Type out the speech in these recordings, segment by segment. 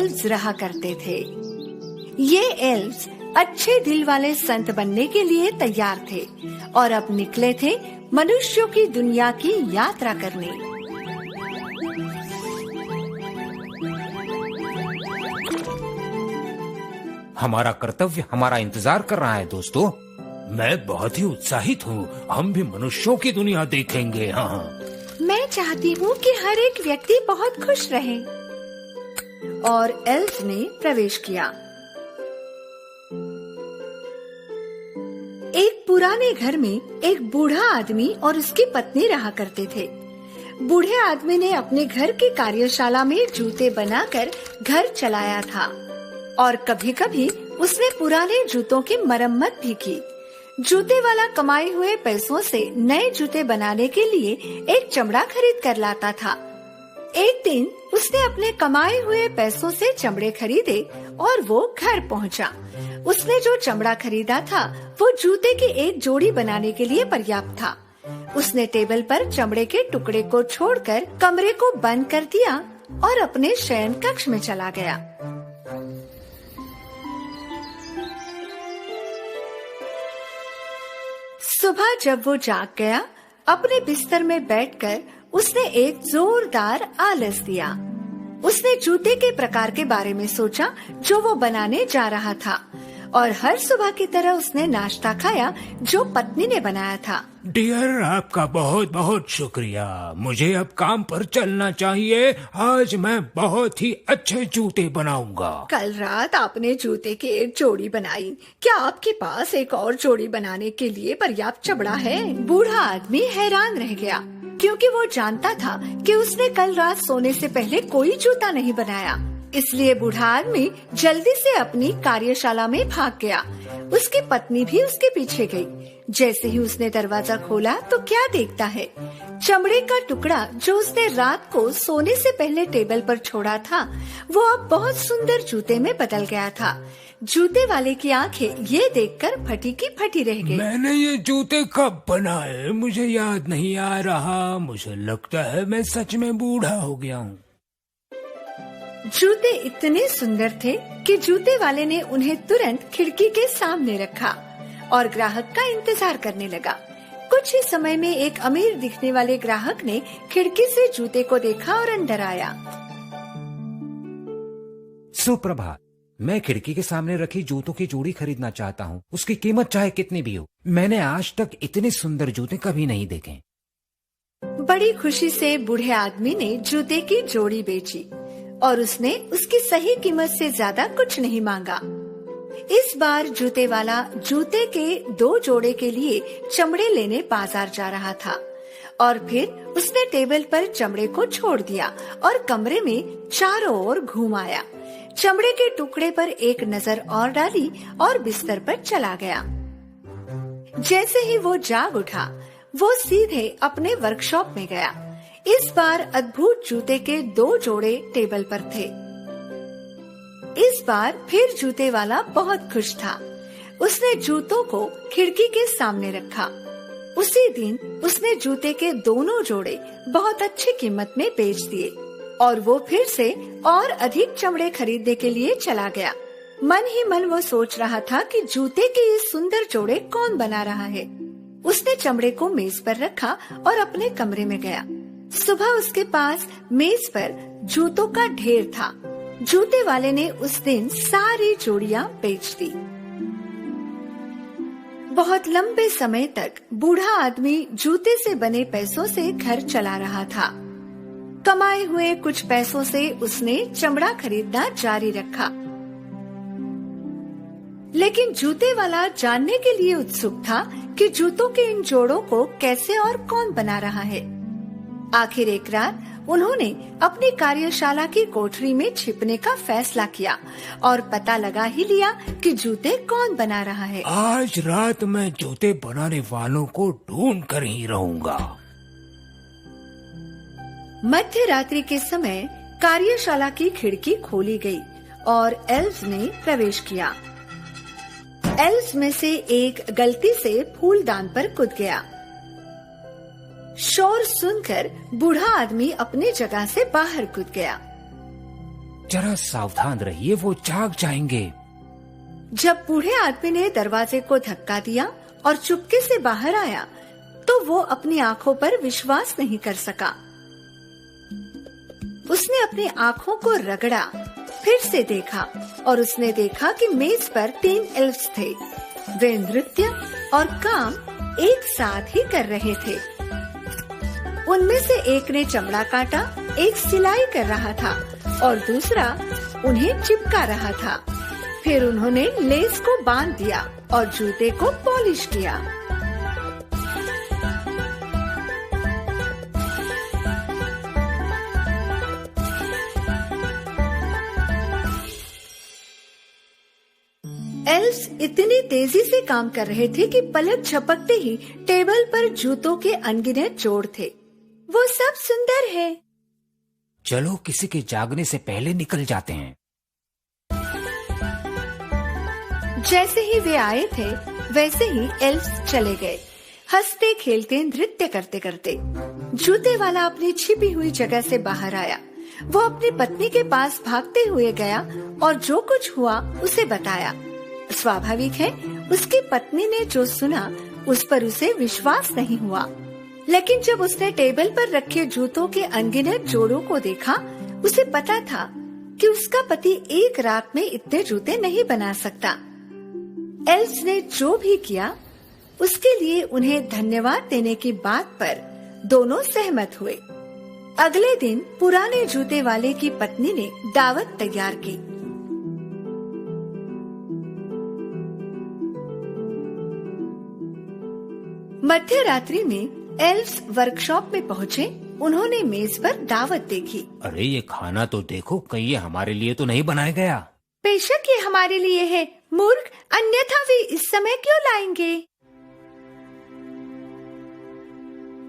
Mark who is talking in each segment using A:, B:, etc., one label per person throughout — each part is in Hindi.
A: एल्व्स रहा करते थे। ये एल्व्स अच्छे दिल वाले संत बनने के लिए तैयार थे और अब निकले थे मनुष्यों की दुनिया की यात्रा करने।
B: हमारा कर्तव्य हमारा इंतजार कर रहा है दोस्तों। मैं बहुत ही उत्साहित हूँ। हम भी मनुष्यों की दुनिया देखेंगे। हाँ,
A: मैं चाहती हूँ कि हर एक व्यक्ति बहुत खुश रहे। और एल्व्स ने प्रवेश किया। एक पुराने घर में एक बूढ़ा आदमी और उसकी पत्नी रहा करते थे। बूढ़े आदमी ने अपने घर की कार्यशाला में जूते बनाकर घर चलाया था और कभी-कभी उसने पुराने जूतों की मरम्मत भी की। जूते वाला कमाए हुए पैसों से नए जूते बनाने के लिए एक चमड़ा खरीद कर लाता था। एक दिन उसने अपने कमाए हुए पैसों से चमड़े खरीदे और वो घर पहुंचा। उसने जो चमड़ा खरीदा था वो जूते की एक जोड़ी बनाने के लिए पर्याप्त था। उसने टेबल पर चमड़े के टुकड़े को छोड़कर कमरे को बंद कर दिया और अपने शयन कक्ष में चला गया। सुबह जब वो जाग गया, अपने बिस्तर में बैठकर उसने एक जोरदार आलस दिया। उसने जूते के प्रकार के बारे में सोचा जो वो बनाने जा रहा था और हर सुबह की तरह उसने नाश्ता खाया जो पत्नी ने बनाया था।
B: डियर, आपका बहुत बहुत शुक्रिया। मुझे अब काम पर चलना चाहिए। आज मैं बहुत ही अच्छे जूते बनाऊंगा।
A: कल रात आपने जूते की एक जोड़ी बनाई। क्या आपके पास एक और जोड़ी बनाने के लिए पर्याप्त चमड़ा है? बूढ़ा आदमी हैरान रह गया क्योंकि वो जानता था कि उसने कल रात सोने से पहले कोई जूता नहीं बनाया। इसलिए बूढ़ा आदमी जल्दी से अपनी कार्यशाला में भाग गया। उसकी पत्नी भी उसके पीछे गई। जैसे ही उसने दरवाजा खोला तो क्या देखता है, चमड़े का टुकड़ा जो उसने रात को सोने से पहले टेबल पर छोड़ा था वो अब बहुत सुंदर जूते में बदल गया था। जूते वाले की आंखें ये देखकर फटी की फटी रह गई।
B: मैंने ये जूते कब बनाए मुझे याद नहीं आ रहा। मुझे लगता है मैं सच में बूढ़ा हो गया हूँ।
A: जूते इतने सुंदर थे कि जूते वाले ने उन्हें तुरंत खिड़की के सामने रखा और ग्राहक का इंतजार करने लगा। कुछ ही समय में एक अमीर दिखने वाले ग्राहक ने खिड़की से जूते को देखा और अंदर आया।
B: सुप्रभात, मैं खिड़की के सामने रखी जूतों की जोड़ी खरीदना चाहता हूँ। उसकी कीमत चाहे कितनी भी हो। मैंने आज तक इतने सुंदर जूते कभी नहीं देखे।
A: बड़ी खुशी से बूढ़े आदमी ने जूते की जोड़ी बेची और उसने उसकी सही कीमत से ज्यादा कुछ नहीं मांगा। इस बार जूते वाला जूते के 2 जोड़े के लिए चमड़े लेने बाजार जा रहा था और फिर उसने टेबल पर चमड़े को छोड़ दिया और कमरे में चारों ओर घूम आया। चमड़े के टुकड़े पर एक नजर और डाली और बिस्तर पर चला गया। जैसे ही वो जाग उठा, वो सीधे अपने वर्कशॉप में गया। इस बार अद्भुत जूते के 2 जोड़े टेबल पर थे। इस बार फिर जूते वाला बहुत खुश था। उसने जूतों को खिड़की के सामने रखा। उसी दिन उसने जूते के दोनों जोड़े बहुत अच्छी कीमत में बेच दिए और वो फिर से और अधिक चमड़े खरीदने के लिए चला गया। मन ही मन वो सोच रहा था कि जूते के ये सुंदर जोड़े कौन बना रहा है। उसने चमड़े को मेज पर रखा और अपने कमरे में गया। सुबह उसके पास मेज पर जूतों का ढेर था। जूते वाले ने उस दिन सारी जोड़ियां बेच दी। बहुत लंबे समय तक बूढ़ा आदमी जूते से बने पैसों से घर चला रहा था। कमाए हुए कुछ पैसों से उसने चमड़ा खरीदना जारी रखा, लेकिन जूते वाला जानने के लिए उत्सुक था कि जूतों के इन जोड़ों को कैसे और कौन बना रहा है। आखिर एक रात उन्होंने अपनी कार्यशाला की कोठरी में छिपने का फैसला किया और पता लगा ही लिया कि जूते कौन बना रहा है।
B: आज रात मैं जूते बनाने वालों को ढूंढ कर ही रहूंगा।
A: मध्य रात्रि के समय कार्यशाला की खिड़की खोली गई और एल्व्स ने प्रवेश किया। एल्व्स में से एक गलती से फूलदान पर कूद गया। शोर सुनकर बूढ़ा आदमी अपनी जगह से बाहर कूद गया।
B: जरा सावधान रहिए, वो जाग जाएंगे।
A: जब बूढ़े आदमी ने दरवाजे को धक्का दिया और चुपके से बाहर आया तो वो अपनी आंखों पर विश्वास नहीं कर सका। उसने अपनी आंखों को रगड़ा, फिर से देखा और उसने देखा कि मेज पर 3 एल्फ्स थे। वे नृत्य और काम एक साथ ही कर रहे थे। उनमें से एक ने चमड़ा काटा, एक सिलाई कर रहा था और दूसरा उन्हें चिपका रहा था। फिर उन्होंने लेस को बांध दिया और जूते को पॉलिश किया। एल्फ्स इतनी तेजी से काम कर रहे थे कि पलक झपकते ही टेबल पर जूतों के अनगिनत जोड़ थे। वो सब सुंदर है।
B: चलो किसी के जागने से पहले निकल जाते हैं।
A: जैसे ही वे आए थे वैसे ही एल्फ्स चले गए, हंसते खेलते नृत्य करते करते। जूते वाला अपनी छिपी हुई जगह से बाहर आया। वो अपनी पत्नी के पास भागते हुए गया और जो कुछ हुआ उसे बताया। स्वाभाविक है, उसकी पत्नी ने जो सुना उस पर उसे विश्वास नहीं हुआ। लेकिन जब उसने टेबल पर रखे जूतों के अनगिनत जोड़ों को देखा, उसे पता था कि उसका पति एक रात में इतने जूते नहीं बना सकता। एल्फ्स ने जो भी किया उसके लिए उन्हें धन्यवाद देने की बात पर दोनों सहमत हुए। अगले दिन पुराने जूते वाले की पत्नी ने दावत तैयार की। मध्य रात्रि में एल्फ्स वर्कशॉप में पहुँचे। उन्होंने मेज पर दावत देखी।
B: अरे ये खाना तो देखो, कहीं ये हमारे लिए तो नहीं बनाया गया।
A: बेशक ये हमारे लिए है, मूर्ख, अन्यथा वे इस समय क्यों लाएंगे?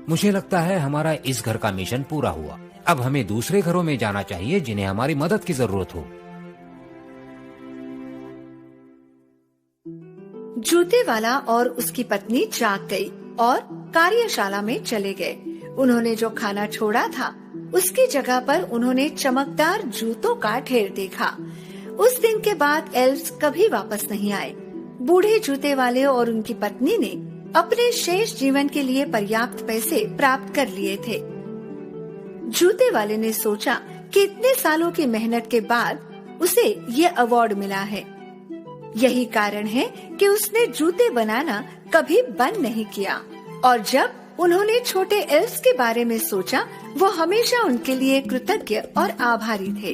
B: मुझे लगता है हमारा इस घर का मिशन पूरा हुआ। अब हमें दूसरे घरों में जाना चाहिए जिन्हें हमारी मदद की जरूरत हो।
A: जूते वाला और उसकी पत्नी जाग गई और कार्यशाला में चले गए। उन्होंने जो खाना छोड़ा था उसकी जगह पर उन्होंने चमकदार जूतों का ढेर देखा। उस दिन के बाद एल्फ्स कभी वापस नहीं आए। बूढ़े जूते वाले और उनकी पत्नी ने अपने शेष जीवन के लिए पर्याप्त पैसे प्राप्त कर लिए थे। जूते वाले ने सोचा कि इतने सालों की मेहनत के बाद उसे ये अवार्ड मिला है। यही कारण है कि उसने जूते बनाना कभी बंद नहीं किया। और जब उन्होंने छोटे एल्फ्स के बारे में सोचा, वो हमेशा उनके लिए कृतज्ञ और आभारी थे।